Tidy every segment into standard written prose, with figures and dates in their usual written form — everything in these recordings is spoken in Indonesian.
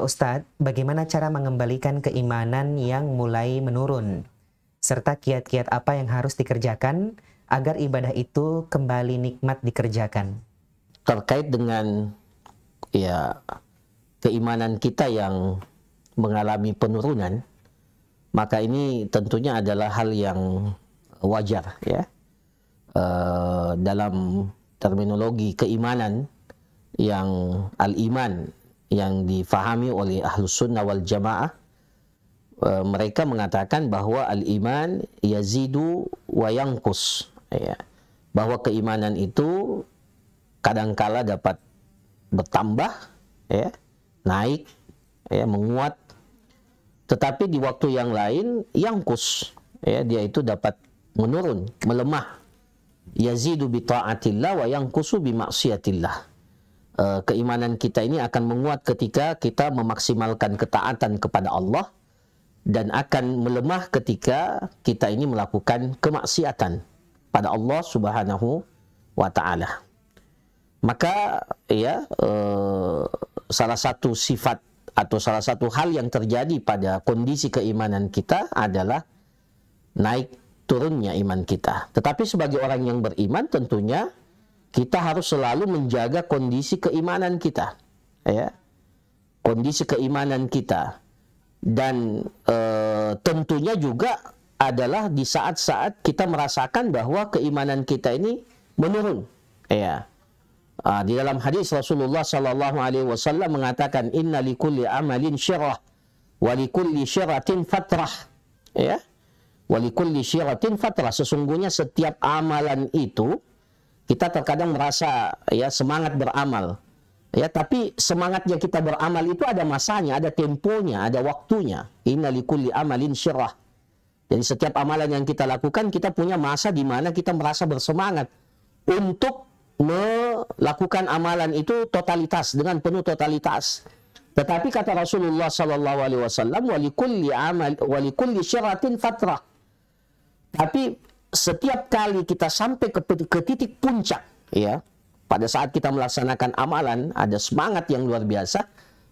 Ustadz, bagaimana cara mengembalikan keimanan yang mulai menurun? Serta kiat-kiat apa yang harus dikerjakan agar ibadah itu kembali nikmat dikerjakan? Terkait dengan ya keimanan kita yang mengalami penurunan, maka ini tentunya adalah hal yang wajar ya. Dalam terminologi keimanan yang al-iman yang difahami oleh Ahlus Sunnah wal Jamaah, mereka mengatakan bahwa al-iman yazidu wa yanqus ya. Bahwa keimanan itu kadangkala dapat bertambah ya, naik ya, menguat, tetapi di waktu yang lain yanqus ya, dia itu dapat menurun, melemah. Yazidu bi ta'atillah wa yanqusu bi maksiatillah. Keimanan kita ini akan menguat ketika kita memaksimalkan ketaatan kepada Allah, dan akan melemah ketika kita ini melakukan kemaksiatan pada Allah Subhanahu wa taala. Maka ya salah satu sifat atau salah satu hal yang terjadi pada kondisi keimanan kita adalah naik turunnya iman kita. Tetapi sebagai orang yang beriman tentunya kita harus selalu menjaga kondisi keimanan kita ya. Kondisi keimanan kita. Dan tentunya juga adalah di saat-saat kita merasakan bahwa keimanan kita ini menurun ya. Di dalam hadis Rasulullah sallallahu alaihi wasallam mengatakan inna likulli amalin syirah wa likulli syiratin fatrah ya. Wa likulli syiratin fatrah, sesungguhnya setiap amalan itu kita terkadang merasa ya semangat beramal ya, tapi semangatnya kita beramal itu ada masanya, ada temponya, ada waktunya. Inna likulli amalin syirah. Jadi setiap amalan yang kita lakukan, kita punya masa di mana kita merasa bersemangat untuk melakukan amalan itu totalitas, dengan penuh totalitas. Tetapi kata Rasulullah sallallahu alaihi wasallam wa likulli syiratin fatrah. Tapi setiap kali kita sampai ke titik puncak ya, pada saat kita melaksanakan amalan ada semangat yang luar biasa,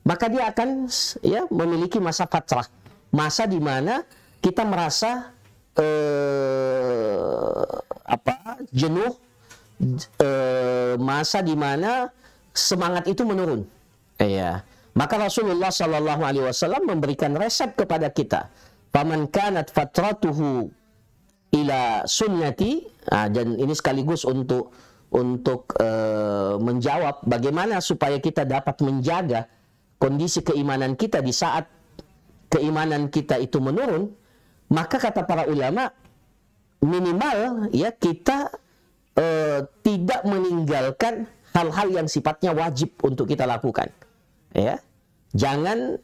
maka dia akan ya memiliki masa fatrah, masa di mana kita merasa jenuh, masa di mana semangat itu menurun ya. Maka Rasulullah sallallahu alaihi wasallam memberikan resep kepada kita, faman kanat fatratuhu ila sunnati, dan ini sekaligus untuk menjawab bagaimana supaya kita dapat menjaga kondisi keimanan kita di saat keimanan kita itu menurun. Maka kata para ulama, minimal ya kita tidak meninggalkan hal-hal yang sifatnya wajib untuk kita lakukan ya. Jangan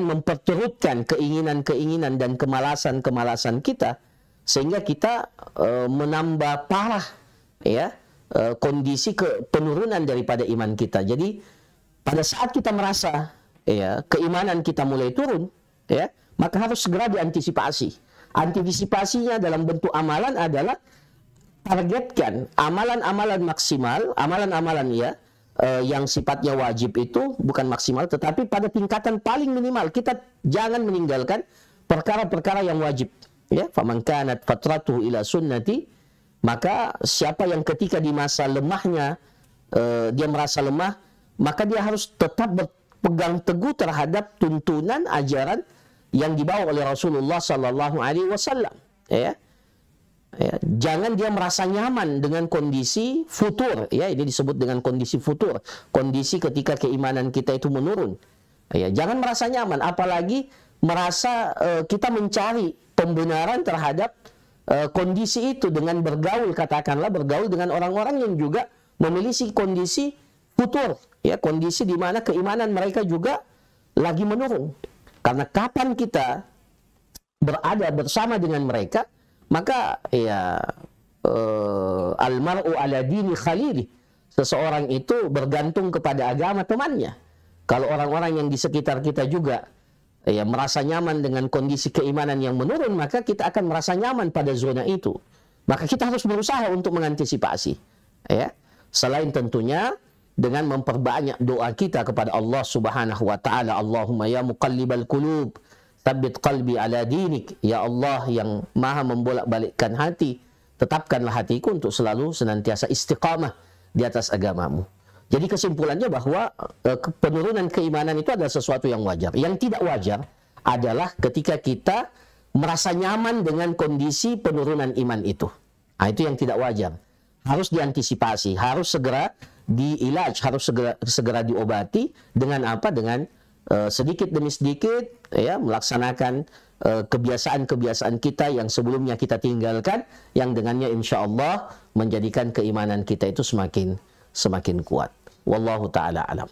memperturutkan keinginan-keinginan dan kemalasan-kemalasan kita sehingga kita menambah parah ya kondisi penurunan daripada iman kita. Jadi pada saat kita merasa ya keimanan kita mulai turun ya, maka harus segera diantisipasi. Antisipasinya dalam bentuk amalan adalah targetkan amalan-amalan maksimal, amalan-amalan ya yang sifatnya wajib itu bukan maksimal, tetapi pada tingkatan paling minimal. Kita jangan meninggalkan perkara-perkara yang wajib ya. Faman kanat fatratuhu ila sunnati, maka siapa yang ketika di masa lemahnya dia merasa lemah, maka dia harus tetap berpegang teguh terhadap tuntunan ajaran yang dibawa oleh Rasulullah sallallahu alaihi wasallam ya. Ya, jangan dia merasa nyaman dengan kondisi futur ya, ini disebut dengan kondisi futur, kondisi ketika keimanan kita itu menurun ya. Jangan merasa nyaman, apalagi merasa kita mencari pembenaran terhadap kondisi itu dengan bergaul, katakanlah bergaul dengan orang-orang yang juga memiliki kondisi futur ya, kondisi di mana keimanan mereka juga lagi menurun. Karena kapan kita berada bersama dengan mereka, maka ya almar'u ala dini khalili, seseorang itu bergantung kepada agama temannya. Kalau orang-orang yang di sekitar kita juga ya merasa nyaman dengan kondisi keimanan yang menurun, maka kita akan merasa nyaman pada zona itu. Maka kita harus berusaha untuk mengantisipasi ya. Selain tentunya dengan memperbanyak doa kita kepada Allah Subhanahu wa taala. Allahumma ya muqallibal qulub, tsabbit qalbi ala dinik. Ya Allah yang Maha membolak-balikkan hati, tetapkanlah hatiku untuk selalu senantiasa istiqamah di atas agamamu. Jadi kesimpulannya bahwa penurunan keimanan itu adalah sesuatu yang wajar. Yang tidak wajar adalah ketika kita merasa nyaman dengan kondisi penurunan iman itu. Nah, itu yang tidak wajar. Harus diantisipasi, harus segera diilaj, harus segera diobati dengan apa? Dengan sedikit demi sedikit ya melaksanakan kebiasaan-kebiasaan kita yang sebelumnya kita tinggalkan, yang dengannya insya Allah menjadikan keimanan kita itu semakin kuat. Wallahu ta'ala alam.